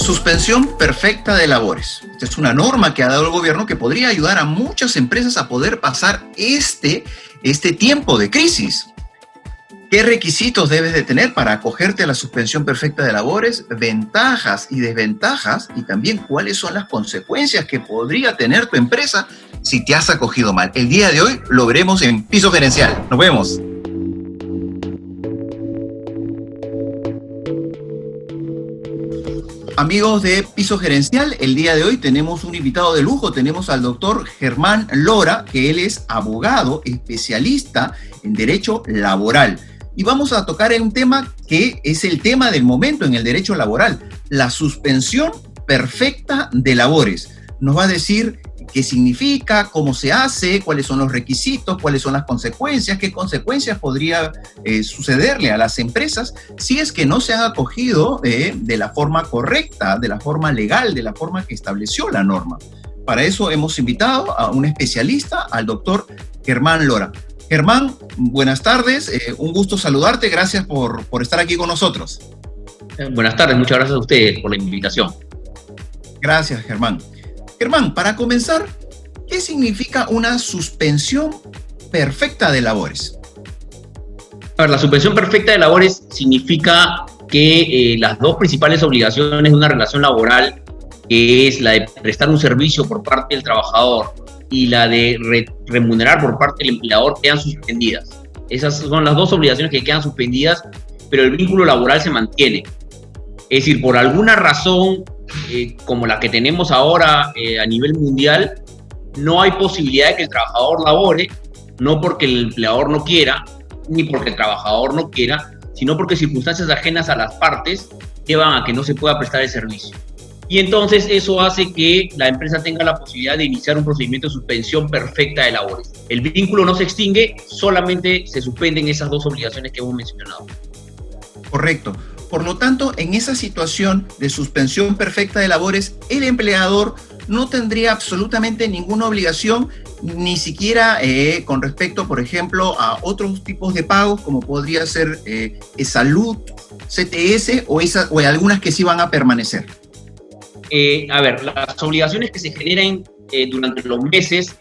Suspensión perfecta de labores. Esta es una norma que ha dado el gobierno que podría ayudar a muchas empresas a poder pasar este tiempo de crisis. ¿Qué requisitos debes de tener para acogerte a la suspensión perfecta de labores? Ventajas y desventajas, y también cuáles son las consecuencias que podría tener tu empresa si te has acogido mal. El día de hoy lo veremos en Piso Gerencial. Nos vemos. Amigos de Piso Gerencial, el día de hoy tenemos un invitado de lujo, tenemos al doctor Germán Lora, que él es abogado, especialista en Derecho Laboral. Y vamos a tocar un tema que es el tema del momento en el derecho laboral, la suspensión perfecta de labores. Nos va a decir qué significa, cómo se hace, cuáles son los requisitos, cuáles son las consecuencias, qué consecuencias podría sucederle a las empresas si es que no se han acogido de la forma correcta, de la forma legal, de la forma que estableció la norma. Para eso hemos invitado a un especialista, al doctor Germán Lora. Germán, buenas tardes, un gusto saludarte, gracias por estar aquí con nosotros. Buenas tardes, muchas gracias a ustedes por la invitación. Gracias, Germán. Germán, para comenzar, ¿qué significa una suspensión perfecta de labores? A ver, la suspensión perfecta de labores significa que las dos principales obligaciones de una relación laboral, que es la de prestar un servicio por parte del trabajador y la de remunerar por parte del empleador, quedan suspendidas. Esas son las dos obligaciones que quedan suspendidas, pero el vínculo laboral se mantiene. Es decir, por alguna razón, como la que tenemos ahora a nivel mundial, no hay posibilidad de que el trabajador labore, no porque el empleador no quiera, ni porque el trabajador no quiera, sino porque circunstancias ajenas a las partes llevan a que no se pueda prestar el servicio. Y entonces eso hace que la empresa tenga la posibilidad de iniciar un procedimiento de suspensión perfecta de labores. El vínculo no se extingue, solamente se suspenden esas dos obligaciones que hemos mencionado. Correcto. Por lo tanto, en esa situación de suspensión perfecta de labores, el empleador no tendría absolutamente ninguna obligación, ni siquiera con respecto, por ejemplo, a otros tipos de pagos, como podría ser salud, CTS o algunas que sí van a permanecer. A ver, las obligaciones que se generen durante los meses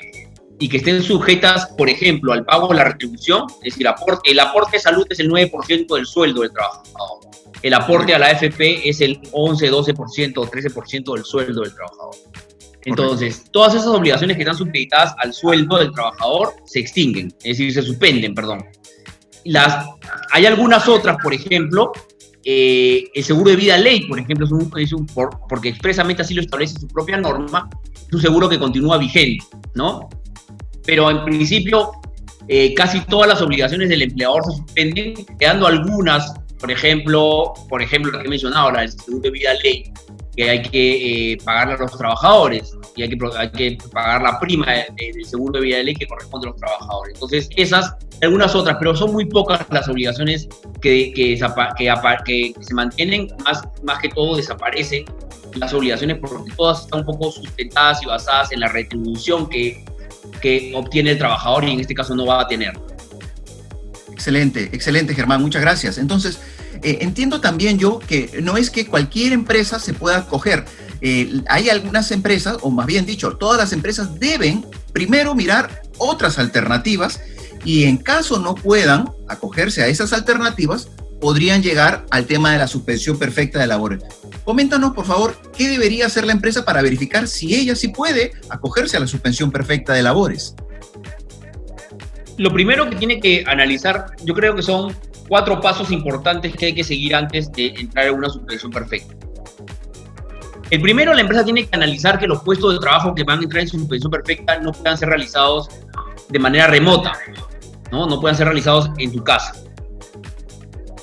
y que estén sujetas, por ejemplo, al pago de la retribución, es decir, el aporte de salud es el 9% del sueldo del trabajador. El aporte a la AFP es el 11, 12% o 13% del sueldo del trabajador. Entonces, todas esas obligaciones que están supeditadas al sueldo del trabajador se extinguen, es decir, se suspenden, perdón. Hay algunas otras, por ejemplo, el seguro de vida ley, por ejemplo, porque expresamente así lo establece su propia norma, es un seguro que continúa vigente, ¿no? Pero en principio, casi todas las obligaciones del empleador se suspenden, quedando algunas. Por ejemplo, la que he mencionado, la del seguro de vida ley, que hay que pagarle a los trabajadores y hay que pagar la prima del seguro de vida ley que corresponde a los trabajadores. Entonces, esas, algunas otras, pero son muy pocas las obligaciones que se mantienen, más que todo desaparecen las obligaciones porque todas están un poco sustentadas y basadas en la retribución que obtiene el trabajador y en este caso no va a tener. Excelente, excelente, Germán, muchas gracias. Entonces, entiendo también yo que no es que cualquier empresa se pueda acoger. Hay algunas empresas, o más bien dicho, todas las empresas deben primero mirar otras alternativas y en caso no puedan acogerse a esas alternativas, podrían llegar al tema de la suspensión perfecta de labores. Coméntanos, por favor, qué debería hacer la empresa para verificar si ella sí puede acogerse a la suspensión perfecta de labores. Lo primero que tiene que analizar, yo creo que son 4 pasos importantes que hay que seguir antes de entrar en una suspensión perfecta. El primero, la empresa tiene que analizar que los puestos de trabajo que van a entrar en suspensión perfecta no puedan ser realizados de manera remota, no puedan ser realizados en tu casa.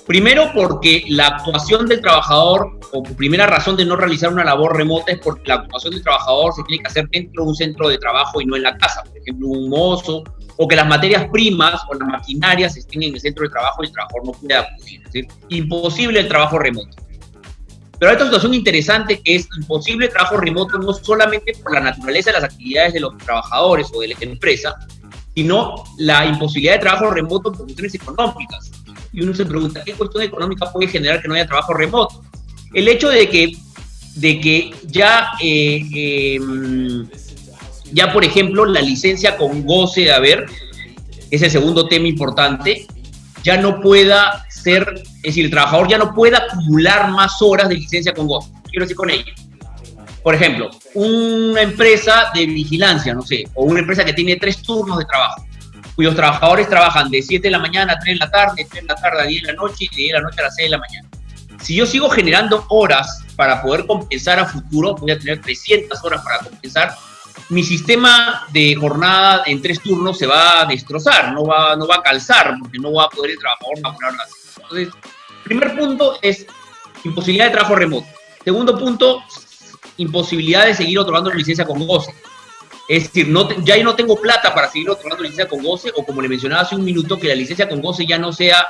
Primero, porque la actuación del trabajador, o primera razón de no realizar una labor remota, es porque la actuación del trabajador se tiene que hacer dentro de un centro de trabajo y no en la casa. Por ejemplo, un mozo, o que las materias primas o las maquinarias estén en el centro de trabajo y el trabajador no puede acudir. Es decir, imposible el trabajo remoto. Pero hay otra situación interesante que es imposible el trabajo remoto no solamente por la naturaleza de las actividades de los trabajadores o de la empresa, sino la imposibilidad de trabajo remoto por cuestiones económicas. Y uno se pregunta, ¿qué cuestión económica puede generar que no haya trabajo remoto? El hecho de que de que ya, por ejemplo, la licencia con goce de haber, es el segundo tema importante, ya no pueda ser, es decir, el trabajador ya no pueda acumular más horas de licencia con goce. ¿Qué quiero decir con ello? Por ejemplo, una empresa de vigilancia, no sé, o una empresa que tiene 3 turnos de trabajo, cuyos trabajadores trabajan de 7 de la mañana a 3 de la tarde, 3 de la tarde a 10 de la noche y de 10 de la noche a las 6 de la mañana. Si yo sigo generando horas para poder compensar a futuro, voy a tener 300 horas para compensar, mi sistema de jornada en 3 turnos se va a destrozar, no va a calzar, porque no va a poder el trabajador laborar más. Entonces, primer punto es imposibilidad de trabajo remoto. Segundo punto, imposibilidad de seguir otorgando licencia con goce. Es decir, ya no tengo plata para seguir otorgando licencia con goce, o como le mencionaba hace un minuto, que la licencia con goce ya no sea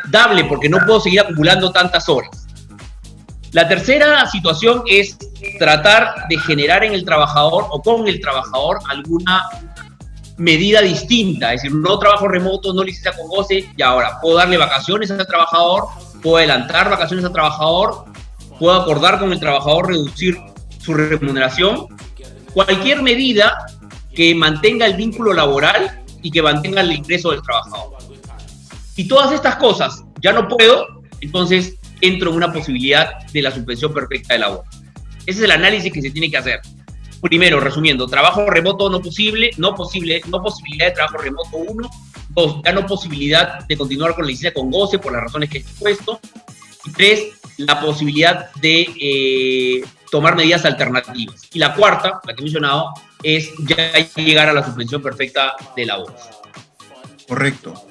dable, porque no puedo seguir acumulando tantas horas. La tercera situación es tratar de generar en el trabajador o con el trabajador alguna medida distinta, es decir, no trabajo remoto, no licencia con goce, y ahora puedo darle vacaciones al trabajador, puedo adelantar vacaciones al trabajador, puedo acordar con el trabajador reducir su remuneración, cualquier medida que mantenga el vínculo laboral y que mantenga el ingreso del trabajador. Si todas estas cosas ya no puedo, entonces entro en una posibilidad de la suspensión perfecta de labor. Ese es el análisis que se tiene que hacer. Primero, resumiendo, trabajo remoto no posibilidad de trabajo remoto 1. 2, ya no posibilidad de continuar con la licencia con goce por las razones que he expuesto. Y 3, la posibilidad de tomar medidas alternativas. Y la cuarta, la que he mencionado, es ya llegar a la suspensión perfecta de labor. Correcto.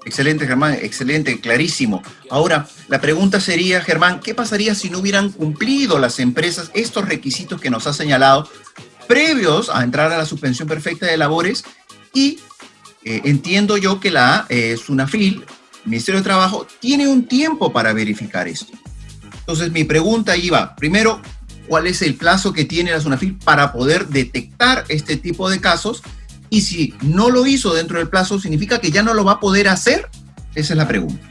Excelente, Germán, excelente, clarísimo. Ahora, la pregunta sería, Germán, ¿qué pasaría si no hubieran cumplido las empresas estos requisitos que nos ha señalado previos a entrar a la suspensión perfecta de labores? Y entiendo yo que la SUNAFIL, el Ministerio de Trabajo, tiene un tiempo para verificar esto. Entonces, mi pregunta ahí va. Primero, ¿cuál es el plazo que tiene la SUNAFIL para poder detectar este tipo de casos? Y si no lo hizo dentro del plazo, ¿significa que ya no lo va a poder hacer? Esa es la pregunta.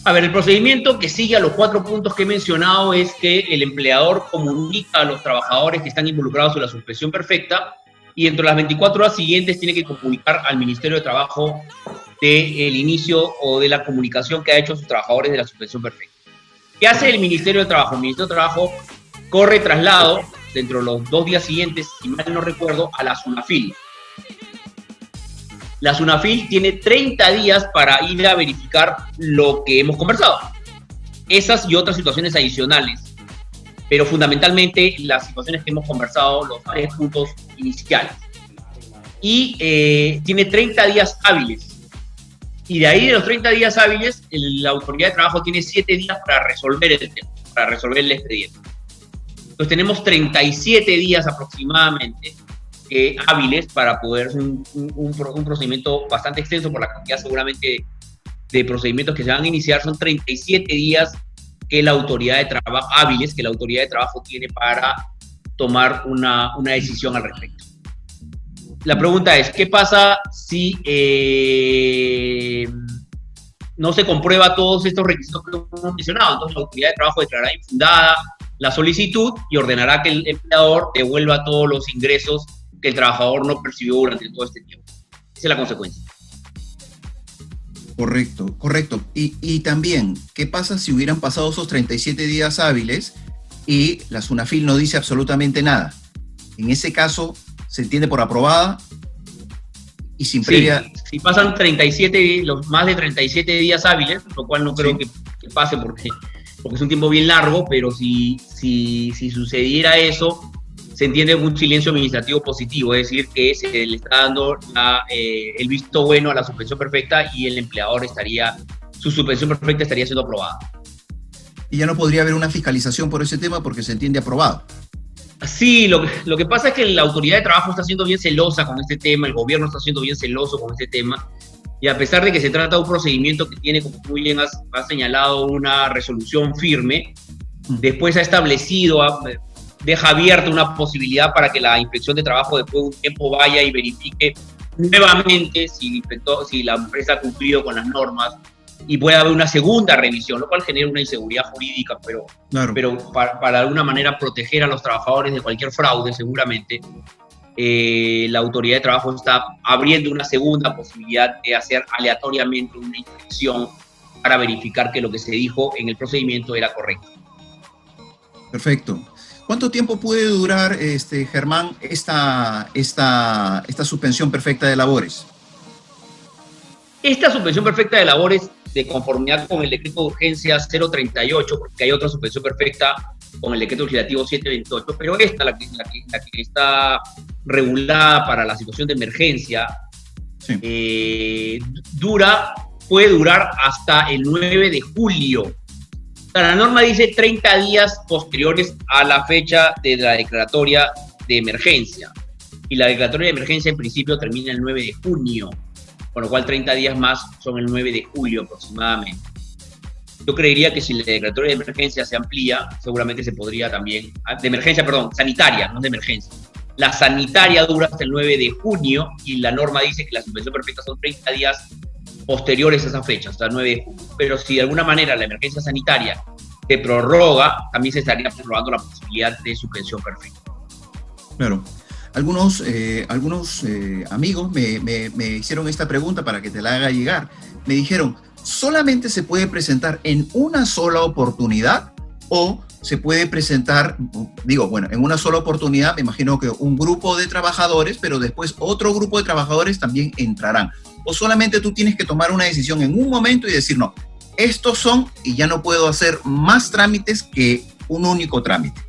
A ver, el procedimiento que sigue a los 4 puntos que he mencionado es que el empleador comunica a los trabajadores que están involucrados en la suspensión perfecta y dentro de las 24 horas siguientes tiene que comunicar al Ministerio de Trabajo del inicio o de la comunicación que ha hecho a sus trabajadores de la suspensión perfecta. ¿Qué hace el Ministerio de Trabajo? El Ministerio de Trabajo corre traslado dentro de los 2 días siguientes, si mal no recuerdo, a la SUNAFIL. La SUNAFIL tiene 30 días para ir a verificar lo que hemos conversado. Esas y otras situaciones adicionales, pero fundamentalmente las situaciones que hemos conversado, los 3 puntos iniciales. Y tiene 30 días hábiles. Y de ahí, de los 30 días hábiles, la Autoridad de Trabajo tiene 7 días para resolver el tema, para resolver el expediente. Entonces tenemos 37 días aproximadamente hábiles para poder un procedimiento bastante extenso por la cantidad seguramente de procedimientos que se van a iniciar. Son 37 días que la autoridad de trabajo, hábiles, que la autoridad de trabajo tiene para tomar una decisión al respecto. La pregunta es, ¿qué pasa si no se comprueba todos estos requisitos que hemos mencionado? Entonces la autoridad de trabajo declarará infundada la solicitud y ordenará que el empleador devuelva todos los ingresos que el trabajador no percibió durante todo este tiempo. Esa es la consecuencia. Correcto, correcto. Y también, ¿qué pasa si hubieran pasado esos 37 días hábiles y la SUNAFIL no dice absolutamente nada? En ese caso, ¿se entiende por aprobada y sin previa? Si pasan los más de 37 días hábiles, lo cual no creo que pase porque es un tiempo bien largo, pero si sucediera eso, se entiende un silencio administrativo positivo, es decir, que se le está dando el visto bueno a la suspensión perfecta y el empleador su suspensión perfecta estaría siendo aprobada. Y ya no podría haber una fiscalización por ese tema porque se entiende aprobado. Sí, lo que pasa es que la autoridad de trabajo está siendo bien celosa con este tema, el gobierno está siendo bien celoso con este tema, y a pesar de que se trata de un procedimiento que tiene, como muy bien has señalado, una resolución firme, después ha establecido, deja abierta una posibilidad para que la Inspección de Trabajo después de un tiempo vaya y verifique nuevamente si la empresa ha cumplido con las normas y puede haber una segunda revisión, lo cual genera una inseguridad jurídica, Claro. pero para de alguna manera proteger a los trabajadores de cualquier fraude, seguramente, la autoridad de trabajo está abriendo una segunda posibilidad de hacer aleatoriamente una inspección para verificar que lo que se dijo en el procedimiento era correcto. Perfecto. ¿Cuánto tiempo puede durar, Germán, esta suspensión perfecta de labores? Esta suspensión perfecta de labores, de conformidad con el decreto de urgencia 038, porque hay otra suspensión perfecta con el decreto legislativo 728, pero esta, la que está regulada para la situación de emergencia, sí, puede durar hasta el 9 de julio. O sea, la norma dice 30 días posteriores a la fecha de la declaratoria de emergencia. Y la declaratoria de emergencia en principio termina el 9 de junio, con lo cual 30 días más son el 9 de julio aproximadamente. Yo creería que si la declaratoria de emergencia se amplía, seguramente se podría también, sanitaria, no de emergencia. La sanitaria dura hasta el 9 de junio y la norma dice que la suspensión perfecta son 30 días posteriores a esa fecha, hasta el 9 de junio. Pero si de alguna manera la emergencia sanitaria se prorroga, también se estaría prorrogando la posibilidad de suspensión perfecta. Claro. Algunos amigos me hicieron esta pregunta para que te la haga llegar. Me dijeron, ¿solamente se puede presentar en una sola oportunidad o se puede presentar, en una sola oportunidad? Me imagino que un grupo de trabajadores, pero después otro grupo de trabajadores también entrarán. ¿O solamente tú tienes que tomar una decisión en un momento y decir, no, estos son y ya no puedo hacer más trámites que un único trámite?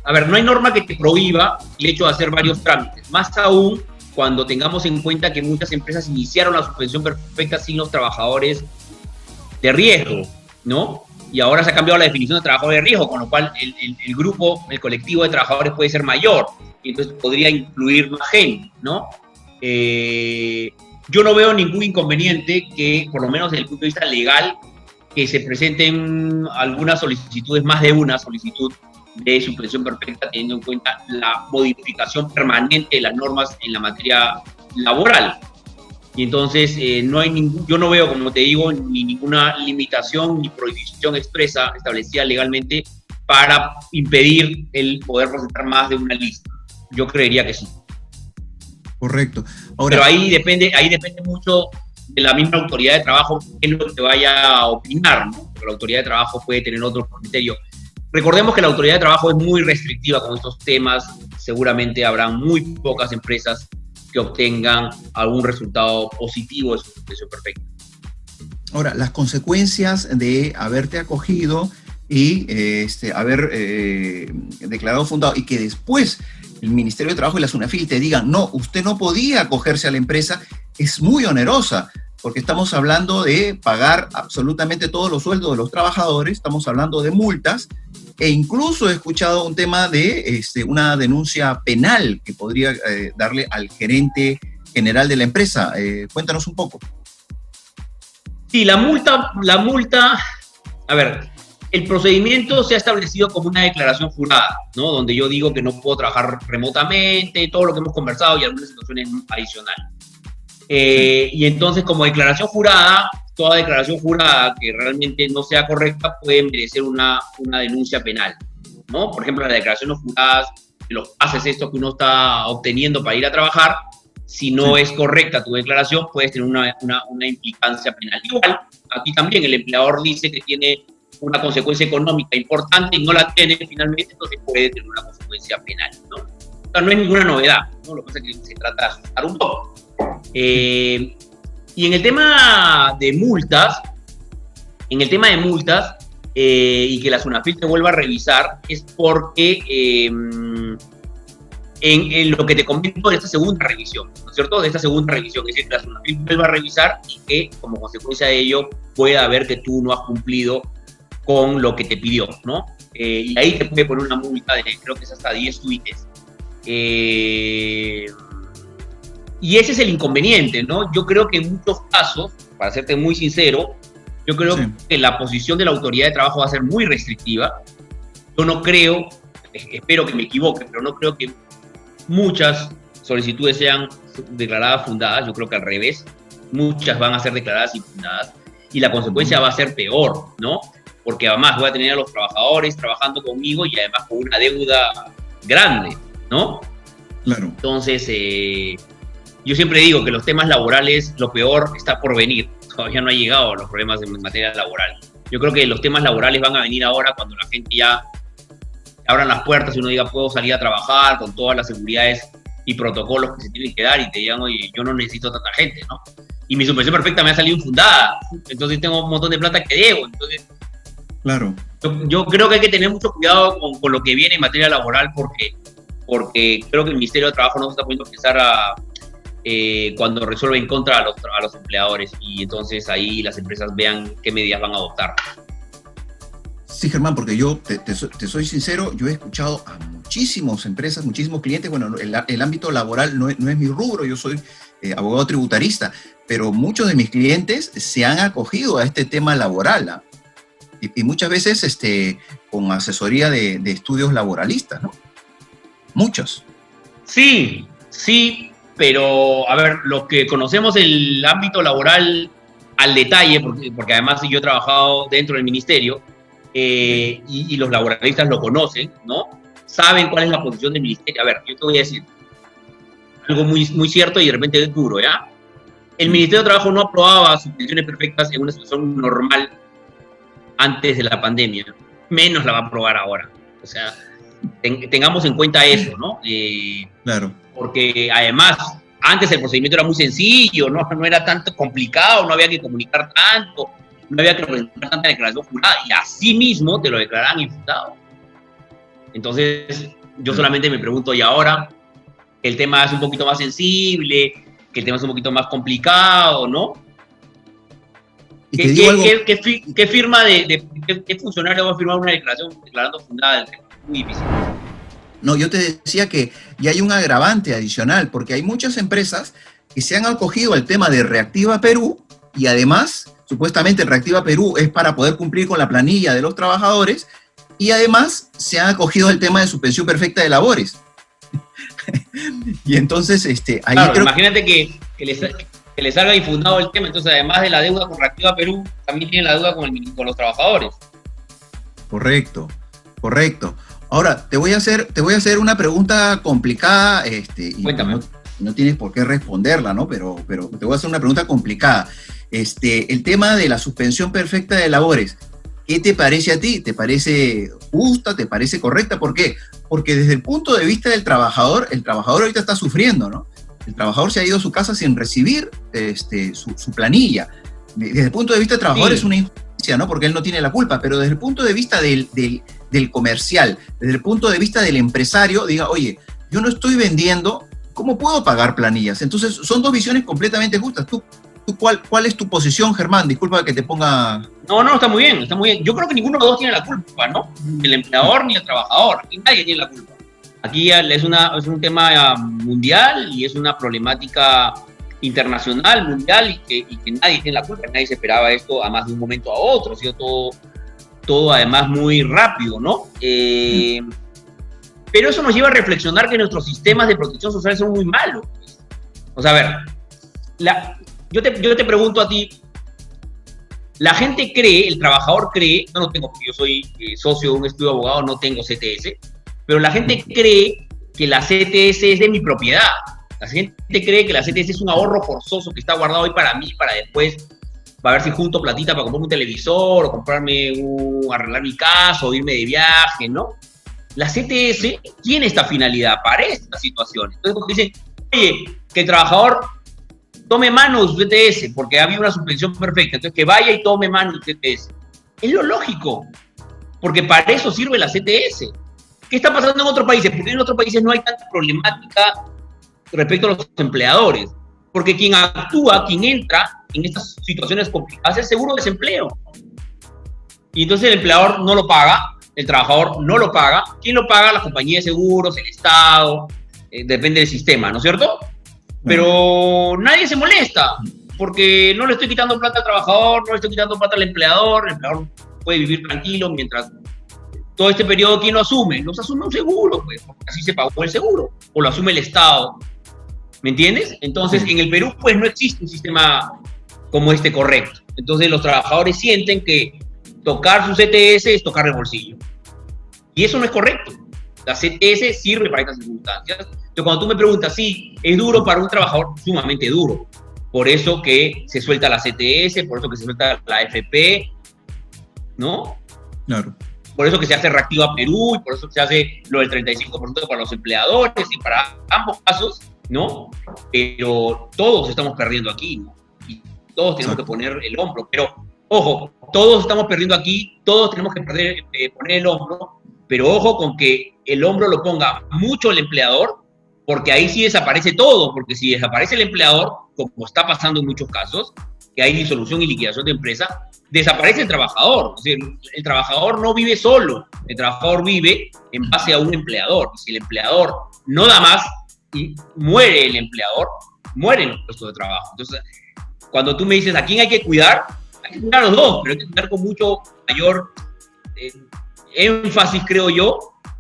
A ver, no hay norma que te prohíba el hecho de hacer varios trámites, más aún cuando tengamos en cuenta que muchas empresas iniciaron la suspensión perfecta sin los trabajadores de riesgo, ¿no? Y ahora se ha cambiado la definición de trabajador de riesgo, con lo cual el colectivo de trabajadores puede ser mayor, y entonces podría incluir más gente, ¿no? Yo no veo ningún inconveniente que, por lo menos desde el punto de vista legal, que se presenten algunas solicitudes, más de una solicitud de suspensión perfecta, teniendo en cuenta la modificación permanente de las normas en la materia laboral. Y entonces yo no veo, como te digo, ni ninguna limitación ni prohibición expresa establecida legalmente para impedir el poder presentar más de una lista. Yo creería que sí. Correcto. Ahora, pero ahí depende mucho de la misma autoridad de trabajo qué es lo que vaya a opinar, ¿no? Porque la autoridad de trabajo puede tener otro criterio. Recordemos que la autoridad de trabajo es muy restrictiva con estos temas. Seguramente habrá muy pocas empresas que obtengan algún resultado positivo de su suspensión perfecta. Ahora, las consecuencias de haberte acogido y haber declarado fundado y que después el Ministerio de Trabajo y la SUNAFIL te digan, no, usted no podía acogerse a la empresa, es muy onerosa, porque estamos hablando de pagar absolutamente todos los sueldos de los trabajadores, estamos hablando de multas, e incluso he escuchado un tema de una denuncia penal que podría darle al gerente general de la empresa. Cuéntanos un poco. Sí, la multa, a ver, el procedimiento se ha establecido como una declaración jurada, ¿no? Donde yo digo que no puedo trabajar remotamente, todo lo que hemos conversado y algunas situaciones adicionales. Y entonces, como declaración jurada, toda declaración jurada que realmente no sea correcta puede merecer una denuncia penal, ¿no? Por ejemplo, las declaraciones juradas de los pases estos que uno está obteniendo para ir a trabajar, si no es correcta tu declaración, puedes tener una implicancia penal. Igual, aquí también el empleador dice que tiene una consecuencia económica importante y no la tiene finalmente, entonces puede tener una consecuencia penal, ¿no? O sea, no es ninguna novedad, ¿no? Lo que pasa es que se trata de asustar un poco. Y en el tema de multas, y que la SUNAFIL te vuelva a revisar, es porque en lo que te comento de esta segunda revisión, ¿no es cierto? De esta segunda revisión, es decir, que la SUNAFIL vuelva a revisar y que como consecuencia de ello pueda ver que tú no has cumplido con lo que te pidió, ¿no? Y ahí te puede poner una multa de, creo que es hasta 10 tuites. Y ese es el inconveniente, ¿no? Yo creo que en muchos casos, para serte muy sincero, yo creo que la posición de la autoridad de trabajo va a ser muy restrictiva. Yo no creo, espero que me equivoque, pero no creo que muchas solicitudes sean declaradas fundadas. Yo creo que al revés. muchas van a ser declaradas impugnadas, y la consecuencia va a ser peor, ¿no? Porque además voy a tener a los trabajadores trabajando conmigo y además con una deuda grande, ¿no? Claro. Entonces, yo siempre digo que los temas laborales, lo peor está por venir. Todavía no ha llegado a los problemas en materia laboral. Yo creo que los temas laborales van a venir ahora cuando la gente ya abran las puertas y uno diga, puedo salir a trabajar con todas las seguridades y protocolos que se tienen que dar, y te digan, oye, yo no necesito tanta gente, ¿no? Y mi suspensión perfecta me ha salido infundada, entonces tengo un montón de plata que debo. Entonces, claro. Yo creo que hay que tener mucho cuidado con lo que viene en materia laboral, porque creo que el Ministerio de Trabajo no se está poniendo a pensar cuando resuelve en contra a los empleadores, y entonces ahí las empresas vean qué medidas van a adoptar. Sí, Germán, porque yo te soy sincero, yo he escuchado a muchísimas empresas, muchísimos clientes. Bueno, el ámbito laboral no es mi rubro, yo soy abogado tributarista, pero muchos de mis clientes se han acogido a este tema laboral, ¿eh? Y muchas veces con asesoría de estudios laboralistas, ¿no? Muchos. Sí, pero a ver, los que conocemos el ámbito laboral al detalle, porque además yo he trabajado dentro del ministerio, y los laboralistas lo conocen, ¿no? Saben cuál es la posición del ministerio. A ver, yo te voy a decir algo muy, muy cierto y de repente es duro, ¿ya? El Ministerio de Trabajo no aprobaba suspensiones perfectas en una situación normal antes de la pandemia, menos la va a aprobar ahora. O sea, tengamos en cuenta eso, ¿no? Claro. Porque además, antes el procedimiento era muy sencillo, no era tanto complicado, no había que comunicar tanto, no había que presentar tanta declaración jurada, y así mismo te lo declaraban imputado. Entonces, yo solamente me pregunto, ¿y ahora el tema es un poquito más sensible, que el tema es un poquito más complicado, ¿no? ¿Qué firma qué funcionario va a firmar una declaración declarando fundada? Es muy difícil. No, yo te decía que ya hay un agravante adicional, porque hay muchas empresas que se han acogido al tema de Reactiva Perú, y además, supuestamente Reactiva Perú es para poder cumplir con la planilla de los trabajadores, y además se han acogido al tema de suspensión perfecta de labores. Y entonces, ahí claro, imagínate que le salga infundado el tema, entonces además de la deuda con Reactiva Perú, también tiene la deuda con los trabajadores. Correcto. Ahora, te voy a hacer una pregunta complicada, Cuéntame. y no tienes por qué responderla, ¿no? Pero te voy a hacer una pregunta complicada. El tema de la suspensión perfecta de labores, ¿qué te parece a ti? ¿Te parece justa? ¿Te parece correcta? ¿Por qué? Porque desde el punto de vista del trabajador, el trabajador ahorita está sufriendo, ¿no? El trabajador se ha ido a su casa sin recibir su planilla. Desde el punto de vista del trabajador, sí, es una injusticia, ¿no? Porque él no tiene la culpa, pero desde el punto de vista del comercial, desde el punto de vista del empresario, diga, oye, yo no estoy vendiendo, ¿cómo puedo pagar planillas? Entonces, son dos visiones completamente justas. ¿Cuál es tu posición, Germán? Disculpa que te ponga... No, está muy bien. Yo creo que ninguno de los dos tiene la culpa, ¿no? Ni el empleador ni el trabajador. Aquí nadie tiene la culpa. Aquí es un tema mundial y es una problemática internacional, mundial, y que nadie tiene la culpa. Nadie se esperaba esto a más de un momento a otro. Ha sido todo además muy rápido, ¿no? Pero eso nos lleva a reflexionar que nuestros sistemas de protección social son muy malos. O sea, a ver, yo te pregunto a ti, la gente cree, el trabajador cree, no lo tengo porque yo soy socio de un estudio de abogado, no tengo CTS, pero la gente cree que la CTS es de mi propiedad. La gente cree que la CTS es un ahorro forzoso que está guardado hoy para mí, para después, para ver si junto platita para comprarme un televisor, o arreglar mi casa, o irme de viaje, ¿no? La CTS tiene esta finalidad para esta situación. Entonces, cuando dicen, oye, que el trabajador tome mano de su CTS, porque había una suspensión perfecta, entonces que vaya y tome mano de su CTS. Es lo lógico, porque para eso sirve la CTS. ¿Qué está pasando en otros países? Porque en otros países no hay tanta problemática respecto a los empleadores, porque quien actúa, quien entra en estas situaciones complicadas es el seguro de desempleo. Y entonces el empleador no lo paga, el trabajador no lo paga. ¿Quién lo paga? La compañía de seguros, el Estado, depende del sistema, ¿no es cierto? Pero nadie se molesta, porque no le estoy quitando plata al trabajador, no le estoy quitando plata al empleador. El empleador puede vivir tranquilo mientras todo este periodo. ¿Quién lo asume? Los asume un seguro, pues, porque así se pagó el seguro, o lo asume el Estado. ¿Me entiendes? Entonces, en el Perú, pues, no existe un sistema como correcto. Entonces los trabajadores sienten que tocar su CTS es tocar el bolsillo. Y eso no es correcto. La CTS sirve para estas circunstancias. Entonces cuando tú me preguntas, sí, es duro para un trabajador, sumamente duro. Por eso que se suelta la CTS, por eso que se suelta la AFP, ¿no? Claro. Por eso que se hace Reactiva Perú, y por eso que se hace lo del 35% para los empleadores, y para ambos casos, ¿no? Pero todos estamos perdiendo aquí, ¿no? Y todos tenemos que poner el hombro. Pero, ojo, todos estamos perdiendo aquí, todos tenemos que poner el hombro, pero ojo con que el hombro lo ponga mucho el empleador, porque ahí sí desaparece todo, porque si desaparece el empleador, como está pasando en muchos casos, que hay disolución y liquidación de empresa, desaparece el trabajador. Es decir, el trabajador no vive solo, el trabajador vive en base a un empleador. Si el empleador no da más y muere el empleador, mueren los puestos de trabajo. Entonces, cuando tú me dices a quién hay que cuidar a los dos, pero hay que cuidar con mucho mayor énfasis, creo yo,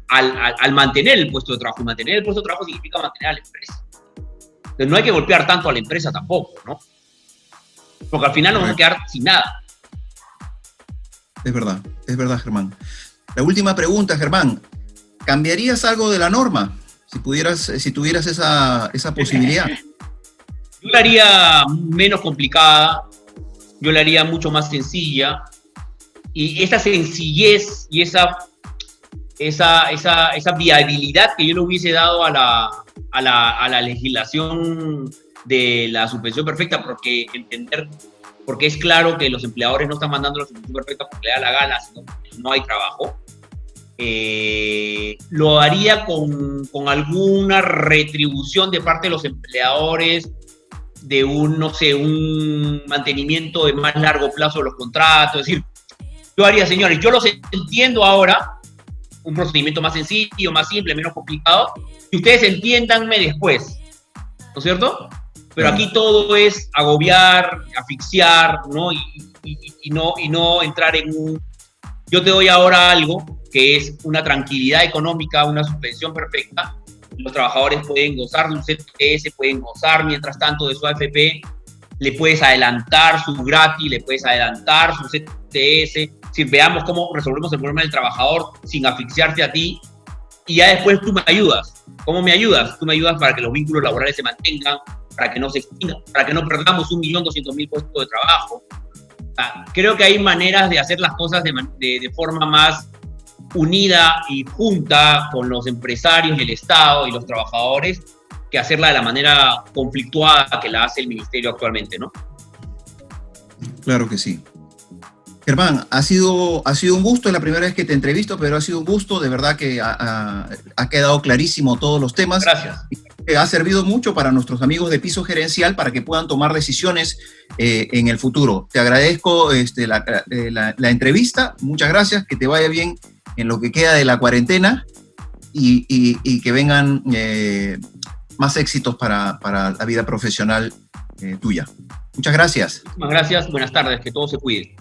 al mantener el puesto de trabajo. Mantener el puesto de trabajo significa mantener a la empresa. Entonces, no hay que golpear tanto a la empresa tampoco, ¿no? Porque al final nos vamos a quedar sin nada. Es verdad, Germán. La última pregunta, Germán. ¿Cambiarías algo de la norma si tuvieras esa posibilidad? Yo la haría menos complicada, yo la haría mucho más sencilla, y esa sencillez y esa viabilidad que yo le hubiese dado a la legislación de la suspensión perfecta, porque es claro que los empleadores no están mandando la suspensión perfecta porque le da la gana, sino porque no hay trabajo. Lo haría con alguna retribución de parte de los empleadores, de un mantenimiento de más largo plazo de los contratos. Es decir, yo haría, señores, yo los entiendo ahora, un procedimiento más sencillo, más simple, menos complicado, y ustedes entiéndanme después, ¿no es cierto? Pero aquí todo es agobiar, asfixiar, ¿no? Y no entrar en yo te doy ahora algo que es una tranquilidad económica, una suspensión perfecta. Los trabajadores pueden gozar de un CTS, pueden gozar mientras tanto de su AFP, le puedes adelantar su gratis, le puedes adelantar su CTS. Si veamos cómo resolvemos el problema del trabajador sin asfixiarte a ti, y ya después tú me ayudas. ¿Cómo me ayudas? Tú me ayudas para que los vínculos laborales se mantengan, para que no se extingan, para que no perdamos 1.200.000 puestos de trabajo. Creo que hay maneras de hacer las cosas de forma más unida y junta con los empresarios y el Estado y los trabajadores, que hacerla de la manera conflictuada que la hace el Ministerio actualmente, ¿no? Claro que sí. Germán, ha sido un gusto, es la primera vez que te entrevisto, pero ha sido un gusto, de verdad que ha quedado clarísimo todos los temas. Gracias. Ha servido mucho para nuestros amigos de Piso Gerencial para que puedan tomar decisiones en el futuro. Te agradezco la entrevista, muchas gracias, que te vaya bien en lo que queda de la cuarentena y que vengan más éxitos para la vida profesional tuya. Muchas gracias. Muchas gracias, buenas tardes, que todos se cuiden.